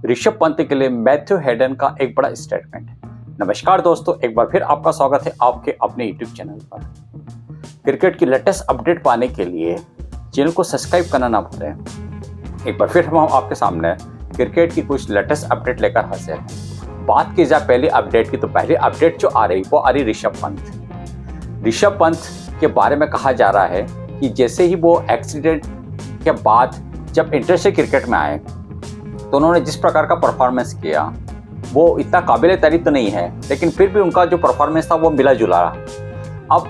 ऋषभ पंत के लिए Matthew Hayden का एक बड़ा स्टेटमेंट है। नमस्कार दोस्तों, एक बार फिर आपका स्वागत है आपके अपने यूट्यूब चैनल पर। क्रिकेट की लेटेस्ट अपडेट पाने के लिए चैनल को सब्सक्राइब करना ना भूलें। एक बार फिर हम आपके सामने क्रिकेट की कुछ लेटेस्ट अपडेट लेकर हाजिर हैं। बात की जाए पहली अपडेट की, तो पहली अपडेट जो आ रही ऋषभ पंत। ऋषभ पंत के बारे में कहा जा रहा है कि जैसे ही वो एक्सीडेंट के बाद जब इंटरनेशनल क्रिकेट में आए तो उन्होंने जिस प्रकार का परफॉर्मेंस किया वो इतना काबिल तारीफ तो नहीं है, लेकिन फिर भी उनका जो परफॉर्मेंस था वो मिला जुला रहा। अब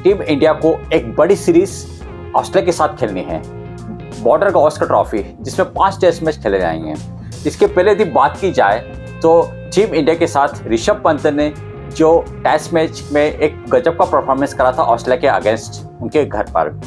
टीम इंडिया को एक बड़ी सीरीज ऑस्ट्रेलिया के साथ खेलनी है, बॉर्डर गावस्कर ट्रॉफी, जिसमें 5 टेस्ट मैच खेले जाएंगे। इसके पहले यदि बात की जाए तो टीम इंडिया के साथ ऋषभ पंत ने जो टेस्ट मैच में एक गजब का परफॉर्मेंस करा था ऑस्ट्रेलिया के अगेंस्ट उनके घर पर।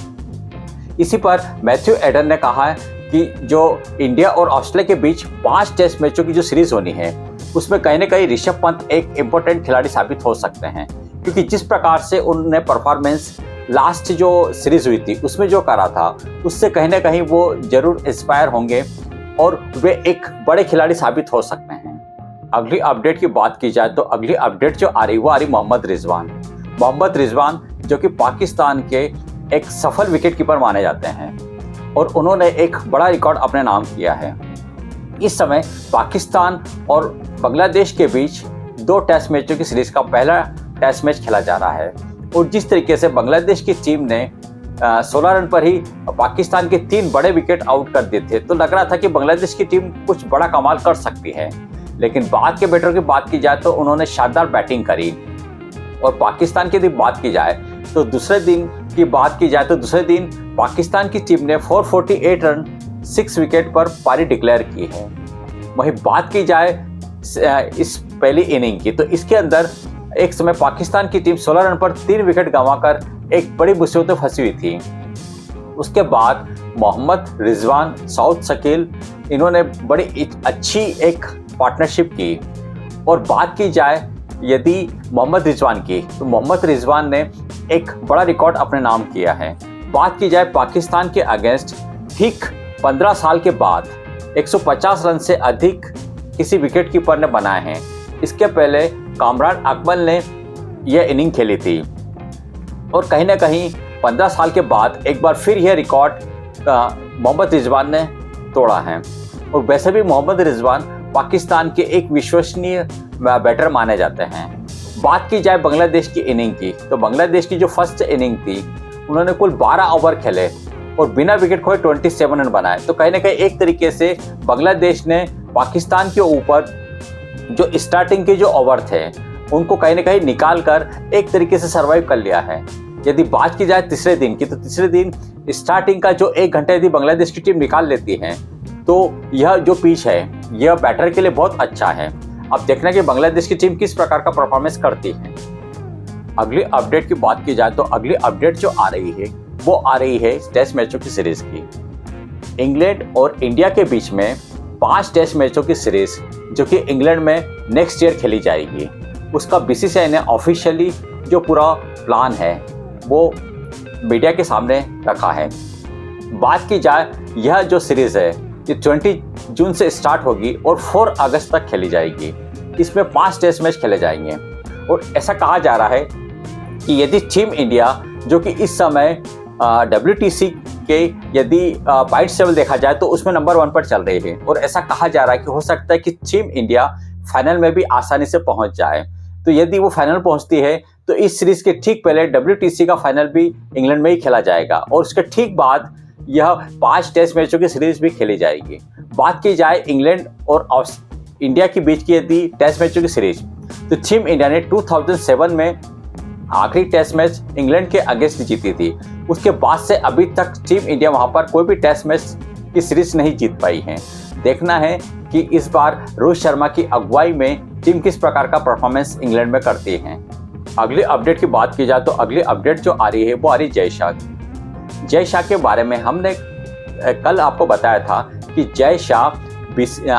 इसी पर मैथ्यू हेडन ने कहा है कि जो इंडिया और ऑस्ट्रेलिया के बीच 5 टेस्ट मैचों की जो सीरीज होनी है उसमें कहीं ना कहीं ऋषभ पंत एक इम्पोर्टेंट खिलाड़ी साबित हो सकते हैं, क्योंकि जिस प्रकार से उन्होंने परफॉर्मेंस लास्ट जो सीरीज हुई थी उसमें जो करा था उससे कहीं ना कहीं वो जरूर इंस्पायर होंगे और वे एक बड़े खिलाड़ी साबित हो सकते हैं। अगली अपडेट की बात की जाए तो अगली अपडेट जो आ रही मोहम्मद रिजवान जो कि पाकिस्तान के एक सफल विकेट कीपर माने जाते हैं और उन्होंने एक बड़ा रिकॉर्ड अपने नाम किया है। इस समय पाकिस्तान और बांग्लादेश के बीच 2 टेस्ट मैचों की सीरीज का पहला टेस्ट मैच खेला जा रहा है और जिस तरीके से बांग्लादेश की टीम ने 16 रन पर ही पाकिस्तान के 3 बड़े विकेट आउट कर दिए थे, तो लग रहा था कि बांग्लादेश की टीम कुछ बड़ा कमाल कर सकती है। लेकिन बाद के बैटर की बात की जाए तो उन्होंने शानदार बैटिंग करी और पाकिस्तान की यदि बात की जाए तो दूसरे दिन पाकिस्तान की टीम ने 448 रन 6 विकेट पर पारी डिक्लेयर की है। वहीं बात की जाए इस पहली इनिंग की, तो इसके अंदर एक समय पाकिस्तान की टीम 16 रन पर 3 विकेट गंवाकर एक बड़ी मुसीबत में फंसी हुई थी। उसके बाद मोहम्मद रिजवान, सऊद शकील, इन्होंने बड़ी अच्छी एक पार्टनरशिप की। और बात की जाए यदि मोहम्मद रिजवान की, तो मोहम्मद रिजवान ने एक बड़ा रिकॉर्ड अपने नाम किया है। बात की जाए पाकिस्तान के अगेंस्ट ठीक 15 साल के बाद 150 रन से अधिक किसी विकेट कीपर ने बनाए हैं। इसके पहले कामरान अकमल ने यह इनिंग खेली थी और कहीं ना कहीं 15 साल के बाद एक बार फिर यह रिकॉर्ड मोहम्मद रिजवान ने तोड़ा है। और वैसे भी मोहम्मद रिजवान पाकिस्तान के एक विश्वसनीय बैटर माने जाते हैं। बात की जाए बांग्लादेश की इनिंग की, तो बांग्लादेश की जो फर्स्ट इनिंग थी उन्होंने कुल 12 ओवर खेले और बिना विकेट खोए 27 रन बनाए। तो कहीं ना कहीं एक तरीके से बांग्लादेश ने पाकिस्तान के ऊपर जो स्टार्टिंग के जो ओवर थे उनको कहीं ना कहीं निकाल कर एक तरीके से सर्वाइव कर लिया है। यदि बात की जाए तीसरे दिन की, तो तीसरे दिन स्टार्टिंग का जो 1 घंटा यदि बांग्लादेश की टीम निकाल लेती है तो यह जो पिच है यह बैटर के लिए बहुत अच्छा है। अब देखना कि बांग्लादेश की टीम किस प्रकार का परफॉर्मेंस करती है। अगली अपडेट की बात की जाए तो अगली अपडेट जो आ रही है टेस्ट मैचों की सीरीज की। इंग्लैंड और इंडिया के बीच में 5 टेस्ट मैचों की सीरीज जो कि इंग्लैंड में नेक्स्ट ईयर खेली जाएगी, उसका बीसीसीआई ने ऑफिशियली जो पूरा प्लान है वो मीडिया के सामने रखा है। बात की जाए यह जो सीरीज है ये 20 जून से स्टार्ट होगी और 4 अगस्त तक खेली जाएगी। इसमें 5 टेस्ट मैच खेले जाएंगे और ऐसा कहा जा रहा है कि यदि टीम इंडिया जो कि इस समय WTC के यदि पॉइंट्स लेवल देखा जाए तो उसमें नंबर 1 पर चल रही है और ऐसा कहा जा रहा है कि हो सकता है कि टीम इंडिया फाइनल में भी आसानी से पहुंच जाए। तो यदि वो फाइनल पहुंचती है तो इस सीरीज के ठीक पहले WTC का फाइनल भी इंग्लैंड में ही खेला जाएगा और उसके ठीक बाद यह 5 टेस्ट मैचों की सीरीज भी खेली जाएगी। बात की जाए इंग्लैंड और इंडिया के बीच की यदि टेस्ट मैचों की सीरीज, तो टीम इंडिया ने 2007 में आखिरी टेस्ट मैच इंग्लैंड के अगेंस्ट जीती थी। उसके बाद से अभी तक टीम इंडिया वहां पर कोई भी टेस्ट मैच की सीरीज नहीं जीत पाई है। देखना है कि इस बार रोहित शर्मा की अगुवाई में टीम किस प्रकार का परफॉर्मेंस इंग्लैंड में करती है। अगली अपडेट की बात की जाए तो अगली अपडेट जो आ रही है वो आ रही जय शाह के बारे में। हमने कल आपको बताया था कि जय शाह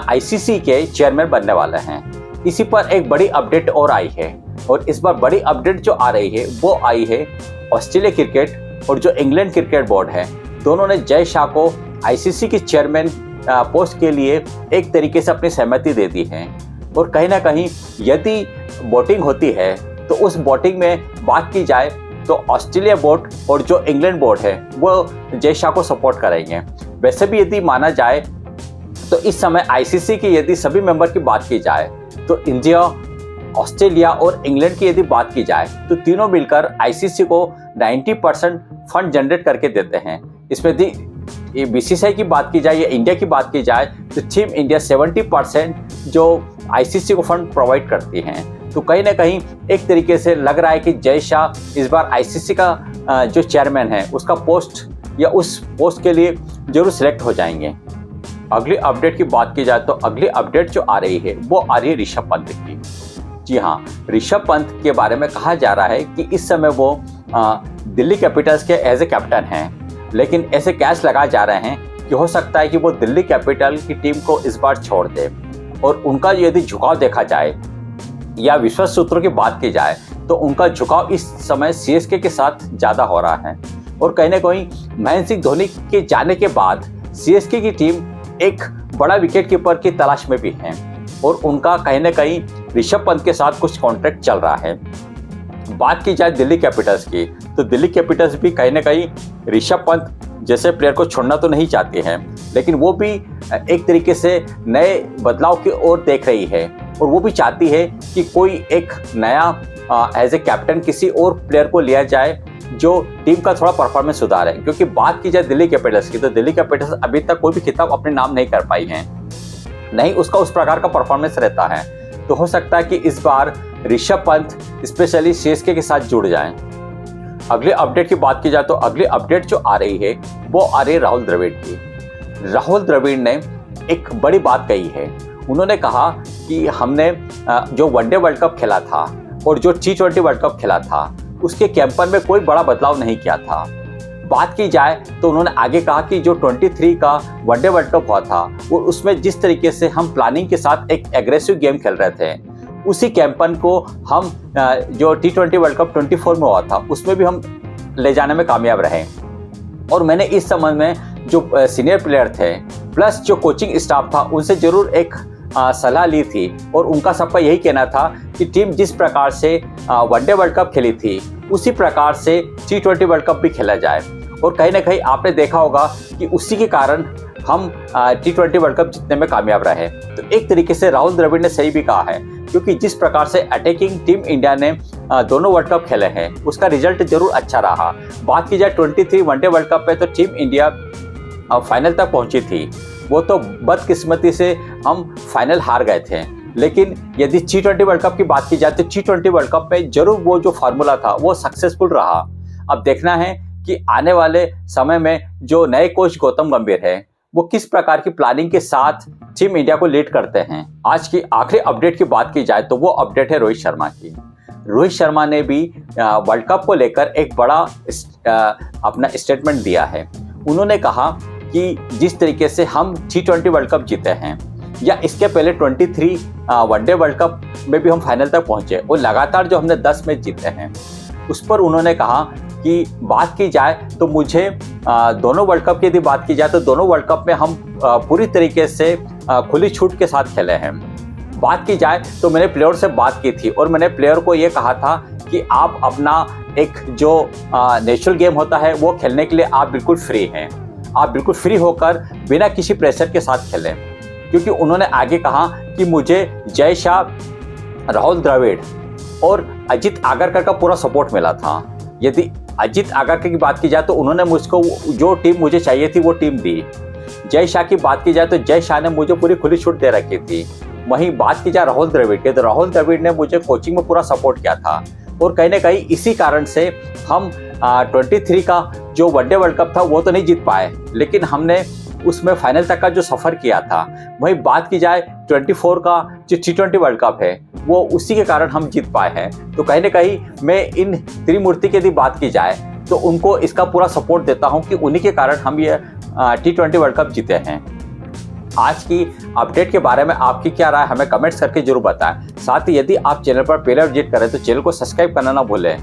ICC के चेयरमैन बनने वाले हैं। इसी पर एक बड़ी अपडेट और आई है और इस बार बड़ी अपडेट जो आ रही है वो आई है ऑस्ट्रेलिया क्रिकेट और जो इंग्लैंड क्रिकेट बोर्ड है, दोनों ने जय शाह को ICC के चेयरमैन पोस्ट के लिए एक तरीके से अपनी सहमति दे दी है। और कहीं ना कहीं यदि वोटिंग होती है तो उस वोटिंग में बात की जाए तो ऑस्ट्रेलिया बोर्ड और जो इंग्लैंड बोर्ड है वो जय शाह को सपोर्ट करेंगे। वैसे भी यदि माना जाए तो इस समय आईसीसी की यदि सभी मेंबर की बात की जाए तो इंडिया, ऑस्ट्रेलिया और इंग्लैंड की यदि बात की जाए तो तीनों मिलकर आईसीसी को 90% फंड जनरेट करके देते हैं। इसमें यदि बीसीसीआई की बात की जाए या इंडिया की बात की जाए तो टीम इंडिया 70% जो आईसीसी को फंड प्रोवाइड करती हैं। तो कहीं ना कहीं एक तरीके से लग रहा है कि जय शाह इस बार आईसीसी का जो चेयरमैन है उसका पोस्ट या उस पोस्ट के लिए जरूर सिलेक्ट हो जाएंगे। अगली अपडेट की बात की जाए तो अगली अपडेट जो आ रही है वो आ रही है ऋषभ पंत की। जी हाँ, ऋषभ पंत के बारे में कहा जा रहा है कि इस समय वो दिल्ली कैपिटल्स के एज ए कैप्टन हैं, लेकिन ऐसे कैच लगाए जा रहे हैं कि हो सकता है कि वो दिल्ली कैपिटल की टीम को इस बार छोड़ दे। और उनका यदि झुकाव देखा जाए या विश्वास सूत्रों की बात की जाए तो उनका झुकाव इस समय सीएसके के साथ ज़्यादा हो रहा है। और कहीं ना कहीं महेंद्र सिंह धोनी के जाने के बाद सीएसके की टीम एक बड़ा विकेट कीपर की तलाश में भी है और उनका कहीं ना कहीं ऋषभ पंत के साथ कुछ कॉन्ट्रैक्ट चल रहा है। बात की जाए दिल्ली कैपिटल्स की तो दिल्ली कैपिटल्स भी कहीं ना कहीं ऋषभ पंत जैसे प्लेयर को छोड़ना तो नहीं चाहती है, लेकिन वो भी एक तरीके से नए बदलाव की ओर देख रही है और वो भी चाहती है कि कोई एक नया एज ए कैप्टन किसी और प्लेयर को लिया जाए जो टीम का थोड़ा परफॉर्मेंस सुधारे। क्योंकि बात की जाए दिल्ली कैपिटल्स की तो दिल्ली कैपिटल्स अभी तक कोई भी खिताब अपने नाम नहीं कर पाई है, नहीं उसका उस प्रकार का परफॉर्मेंस रहता है। तो हो सकता है कि इस बार ऋषभ पंत स्पेशली सीएसके के साथ जुड़ जाएं। अगले अपडेट की बात की जाए तो अगली अपडेट जो आ रही है वो आ रही है राहुल द्रविड़ की। राहुल द्रविड़ ने एक बड़ी बात कही है। उन्होंने कहा कि हमने जो वनडे वर्ल्ड कप खेला था और जो T20 वर्ल्ड कप खेला था उसके कैंपेन में कोई बड़ा बदलाव नहीं किया था। बात की जाए तो उन्होंने आगे कहा कि जो 23 का वनडे वर्ल्ड कप हुआ था और उसमें जिस तरीके से हम प्लानिंग के साथ एक एग्रेसिव गेम खेल रहे थे उसी कैंपेन को हम जो T20 वर्ल्ड कप 24 में हुआ था उसमें भी हम ले जाने में कामयाब रहे। और मैंने इस संबंध में जो सीनियर प्लेयर थे प्लस जो कोचिंग स्टाफ था उनसे जरूर एक सलाह ली थी और उनका सबका यही कहना था कि टीम जिस प्रकार से वनडे वर्ल्ड कप खेली थी उसी प्रकार से T20 वर्ल्ड कप भी खेला जाए। और कहीं ना कहीं आपने देखा होगा कि उसी के कारण हम T20 वर्ल्ड कप जीतने में कामयाब रहे। तो एक तरीके से राहुल द्रविड़ ने सही भी कहा है, क्योंकि जिस प्रकार से अटैकिंग टीम इंडिया ने दोनों वर्ल्ड कप खेले हैं उसका रिजल्ट जरूर अच्छा रहा। बात की जाए 23 वनडे वर्ल्ड कप पे तो टीम इंडिया फाइनल तक पहुंची थी, वो तो बदकिस्मती से हम फाइनल हार गए थे। लेकिन यदि T20 वर्ल्ड कप की बात की जाए तो T20 वर्ल्ड कप में जरूर वो जो फार्मूला था वो सक्सेसफुल रहा। अब देखना है कि आने वाले समय में जो नए कोच गौतम गंभीर है वो किस प्रकार की प्लानिंग के साथ टीम इंडिया को लीड करते हैं। आज की आखिरी अपडेट की बात की जाए तो वो अपडेट है रोहित शर्मा की। रोहित शर्मा ने भी वर्ल्ड कप को लेकर एक बड़ा अपना स्टेटमेंट दिया है। उन्होंने कहा कि जिस तरीके से हम T20 वर्ल्ड कप जीते हैं या इसके पहले 23 वनडे वर्ल्ड कप में भी हम फाइनल तक पहुंचे और लगातार जो हमने 10 मैच जीते हैं उस पर उन्होंने कहा कि बात की जाए तो मुझे दोनों वर्ल्ड कप की यदि बात की जाए तो दोनों वर्ल्ड कप में हम पूरी तरीके से खुली छूट के साथ खेले हैं। बात की जाए तो मैंने प्लेयर से बात की थी और मैंने प्लेयर को ये कहा था कि आप अपना एक जो नेचुरल गेम होता है वो खेलने के लिए आप बिल्कुल फ्री हैं, आप बिल्कुल फ्री होकर बिना किसी प्रेशर के साथ खेलें। क्योंकि उन्होंने आगे कहा कि मुझे जय शाह, राहुल द्रविड़ और अजित आगरकर का पूरा सपोर्ट मिला था। यदि अजित आगरकर की बात की जाए तो उन्होंने मुझको जो टीम मुझे चाहिए थी वो टीम दी। जय शाह की बात की जाए तो जय शाह ने मुझे पूरी खुली छूट दे रखी थी। वहीं बात की जाए राहुल द्रविड़ की तो राहुल द्रविड़ ने मुझे कोचिंग में पूरा सपोर्ट किया था और कहीं ना कहीं इसी कारण से हम 23 का जो वनडे वर्ल्ड कप था वो तो नहीं जीत पाए, लेकिन हमने उसमें फाइनल तक का जो सफ़र किया था। वहीं बात की जाए 24 का जो T20 वर्ल्ड कप है वो उसी के कारण हम जीत पाए हैं। तो कहीं ना कहीं मैं इन त्रिमूर्ति की यदि बात की जाए तो उनको इसका पूरा सपोर्ट देता हूं कि उन्हीं के कारण हम ये T20 वर्ल्ड कप जीते हैं। आज की अपडेट के बारे में आपकी क्या राय हमें कमेंट्स करके जरूर बताएं। साथ ही यदि आप चैनल पर पहले विजिट करें तो चैनल को सब्सक्राइब करना ना भूलें।